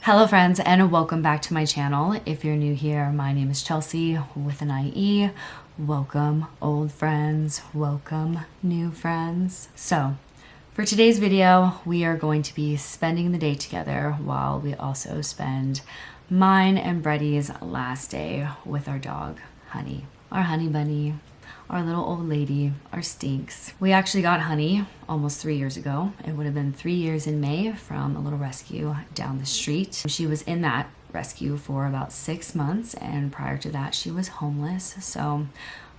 Hello friends, and welcome back to my channel. If you're new here, my name is Chelsie with an IE. Welcome old friends, welcome new friends. So for today's video, we are going to be spending the day together while we also spend mine and Brettie's last day with our dog, Honey, our honey bunny, our little old lady, our Stinks. We actually got Honey almost 3 years ago. It would have been 3 years in May from a little rescue down the street. She was in that rescue for about 6 months, and prior to that she was homeless. So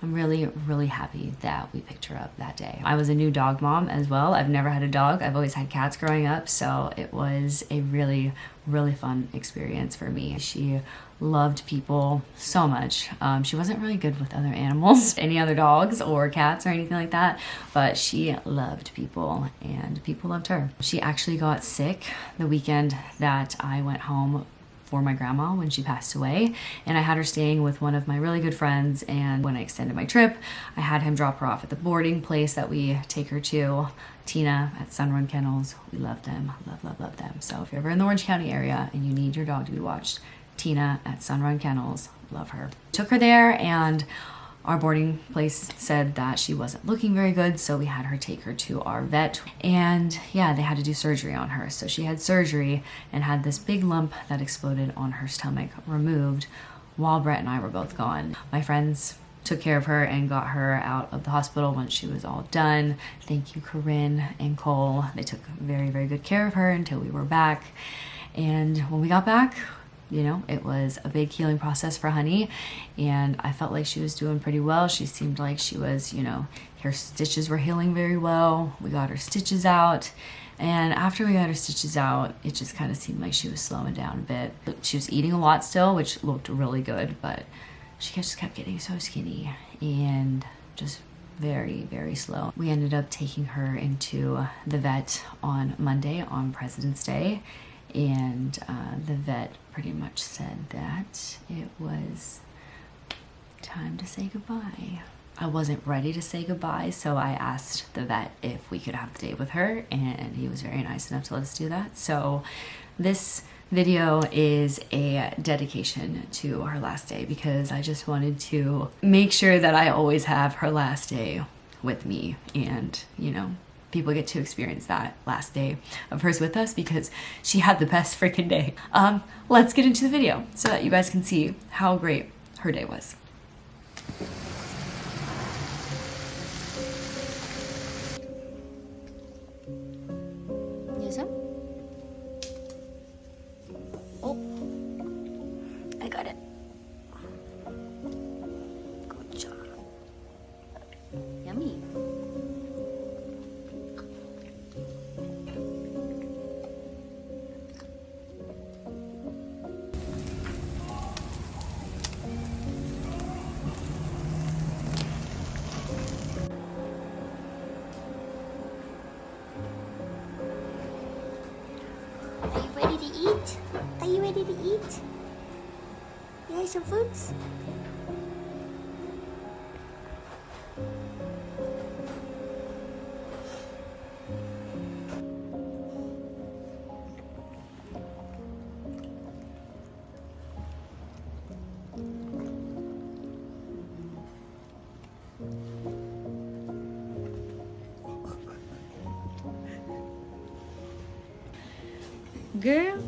I'm really happy that we picked her up that day. I was a new dog mom as well. I've never had a dog. I've always had cats growing up, so it was a really fun experience for me. She loved people so much. She wasn't really good with other animals, any other dogs or cats or anything like that, but she loved people and people loved her. She actually got sick the weekend that I went home for my grandma when she passed away, and I had her staying with one of my really good friends. And when I extended my trip, I had him drop her off at the boarding place that we take her to, Tina at Sunrun Kennels. We love them, love them. So if you're ever in the Orange County area and you need your dog to be watched, Tina at Sunrun Kennels, love her. Took her there, and our boarding place said that she wasn't looking very good, so we had her take her to our vet. And yeah, they had to do surgery on her. So she had surgery and had this big lump that exploded on her stomach removed while Brett and I were both gone. My friends took care of her and got her out of the hospital once she was all done. Thank you, Corinne and Cole. They took very good care of her until we were back. And when we got back, you know, it was a big healing process for Honey, and I felt like she was doing pretty well. She seemed like she was, you know, her stitches were healing very well. We got her stitches out, and after we got her stitches out, it just kind of seemed like she was slowing down a bit. She was eating a lot still, which looked really good, but she just kept getting so skinny and just very slow. We ended up taking her into the vet on Monday, on President's Day, and the vet pretty much said that it was time to say goodbye. I wasn't ready to say goodbye, so I asked the vet if we could have the day with her, and he was very nice enough to let us do that. So this video is a dedication to her last day, because I just wanted to make sure that I always have her last day with me, and you know, people get to experience that last day of hers with us, because she had the best freaking day. Let's get into the video so that you guys can see how great her day was. Yes, oh, I got it. Good job. Yummy. Are you ready to eat? Are you ready to eat? You like some foods? Girl.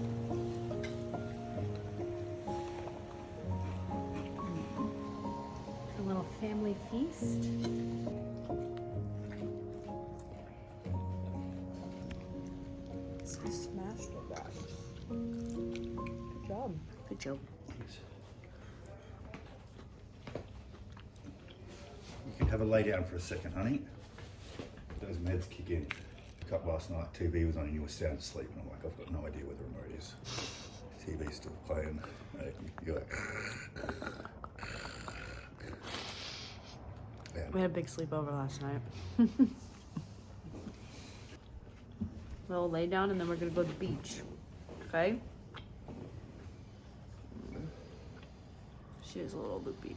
A little family feast. Smashed with that. Good job. Good job. You can have a lay down for a second, honey. Those meds kick in. Cut last night, TV was on and you were sound asleep, and I'm like, I've got no idea where the remote is. So TV's still playing. You're like, yeah. We had a big sleepover last night. We'll lay down and then we're gonna go to the beach. Okay? She is a little loopy.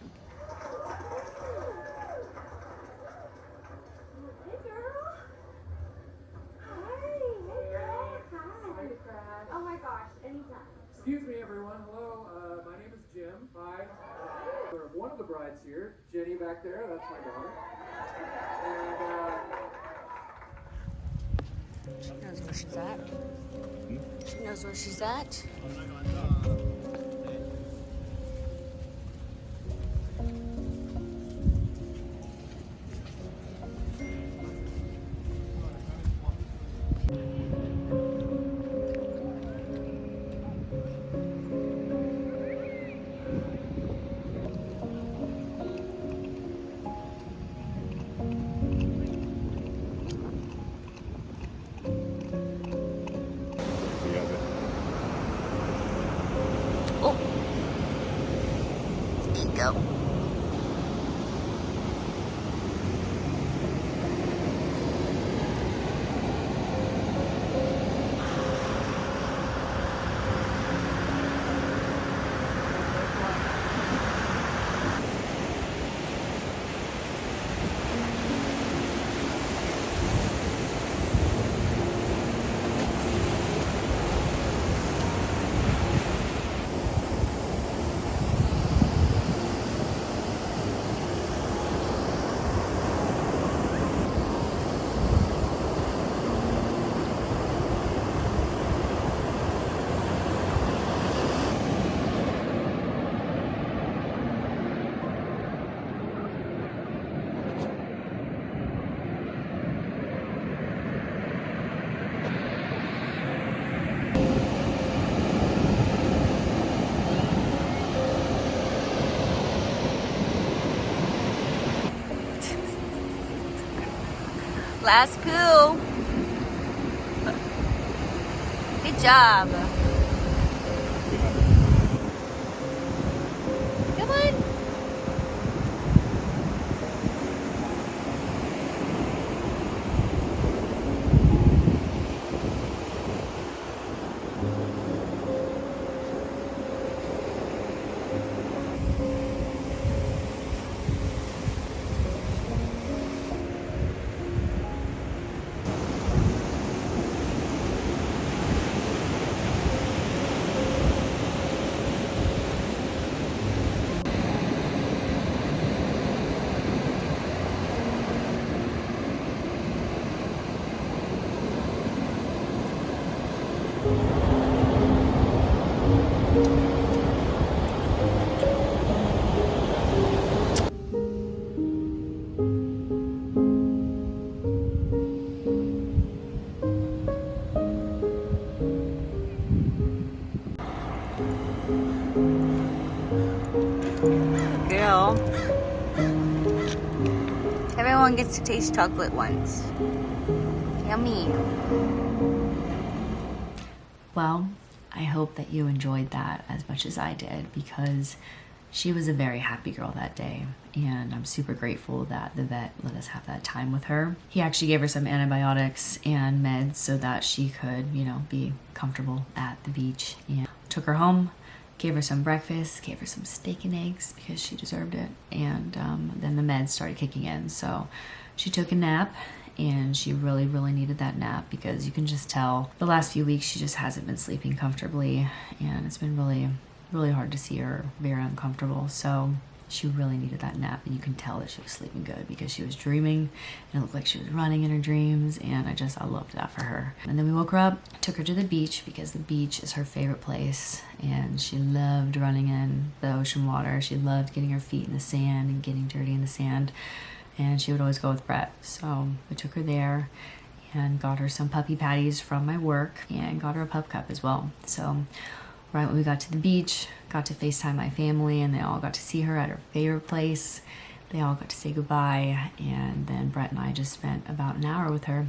Excuse me, everyone. Hello, my name is Jim. Hi. One of the brides here, Jenny back there. That's my daughter. And She knows where she's at. She knows where she's at. Go. Last pool. Good job. Come on. Girl. Everyone gets to taste chocolate once. Yummy. Well, I hope that you enjoyed that as much as I did, because she was a very happy girl that day, and I'm super grateful that the vet let us have that time with her. He actually gave her some antibiotics and meds so that she could, you know, be comfortable at the beach, and took her home, gave her some breakfast, gave her some steak and eggs because she deserved it, and then the meds started kicking in. So she took a nap, and she really needed that nap, because you can just tell the last few weeks she just hasn't been sleeping comfortably, and it's been really hard to see her very uncomfortable. So she really needed that nap, and you can tell that she was sleeping good because she was dreaming, and it looked like she was running in her dreams, and I loved that for her. And then we woke her up, took her to the beach, because the beach is her favorite place, and she loved running in the ocean water. She loved getting her feet in the sand and getting dirty in the sand, and she would always go with Brett. So we took her there and got her some puppy patties from my work, and got her a pup cup as well. So right when we got to the beach, got to FaceTime my family, and they all got to see her at her favorite place. They all got to say goodbye, and then Brett and I just spent about an hour with her,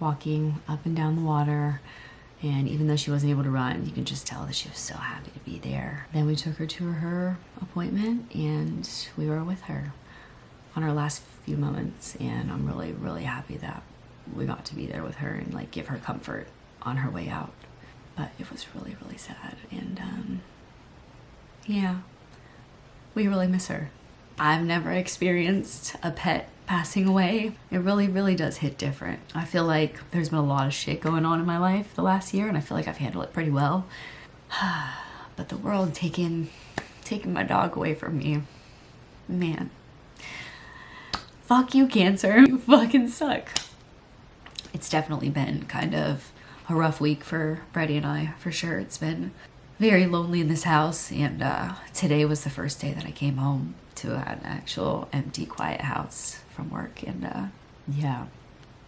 walking up and down the water, And even though she wasn't able to run, you can just tell that she was so happy to be there. Then we took her to her appointment and we were with her on our last few moments. And I'm really, really happy that we got to be there with her and like give her comfort on her way out. But it was really, really sad. And yeah, we really miss her. I've never experienced a pet passing away. It really, really does hit different. I feel like there's been a lot of shit going on in my life the last year, and I feel like I've handled it pretty well. But the world taking my dog away from me, man. Fuck you, cancer. You fucking suck. It's definitely been kind of a rough week for Brady and I, for sure. It's been very lonely in this house, and today was the first day that I came home to an actual empty, quiet house from work, and yeah,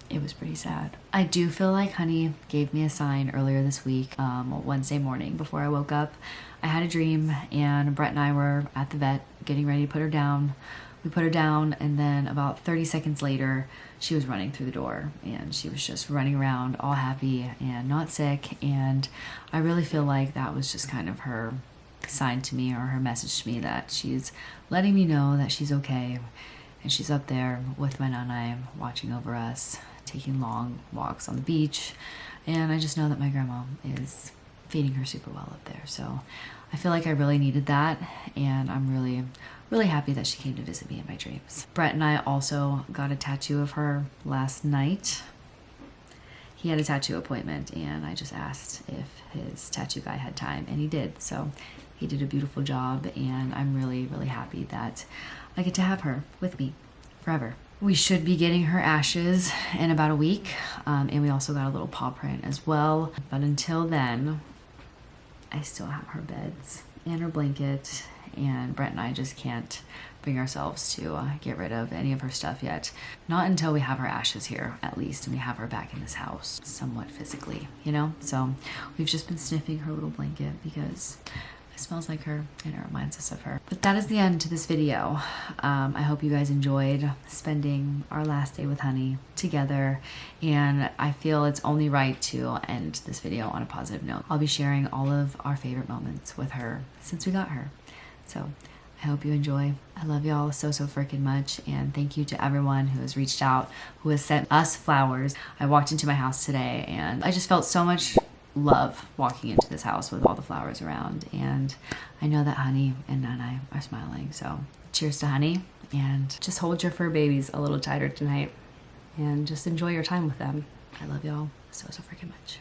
it was pretty sad. I do feel like Honey gave me a sign earlier this week, Wednesday morning before I woke up. I had a dream, and Brett and I were at the vet getting ready to put her down. We put her down, and then about 30 seconds later, she was running through the door, and she was just running around all happy and not sick. And I really feel like that was just kind of her sign to me, or her message to me, that she's letting me know that she's okay, and she's up there with my nanai watching over us, taking long walks on the beach. And I just know that my grandma is feeding her super well up there. So I feel like I really needed that, and I'm really, really happy that she came to visit me in my dreams. Brett and I also got a tattoo of her last night. He had a tattoo appointment, and I just asked if his tattoo guy had time, and he did. So he did a beautiful job, and I'm really, really happy that I get to have her with me forever. We should be getting her ashes in about a week, and we also got a little paw print as well. But until then, I still have her beds and her blanket, and Brett and I just can't bring ourselves to get rid of any of her stuff yet. Not until we have her ashes here, at least, and we have her back in this house, somewhat physically, you know? So we've just been sniffing her little blanket because it smells like her and it reminds us of her. But that is the end to this video. I hope you guys enjoyed spending our last day with Honey together, and I feel it's only right to end this video on a positive note. I'll be sharing all of our favorite moments with her since we got her. So I hope you enjoy. I love y'all so freaking much, and thank you to everyone who has reached out, who has sent us flowers. I walked into my house today, and I just felt so much love walking into this house with all the flowers around, and I know that Honey and Nanai are smiling. So cheers to Honey, and just hold your fur babies a little tighter tonight, and just enjoy your time with them. I love y'all so freaking much.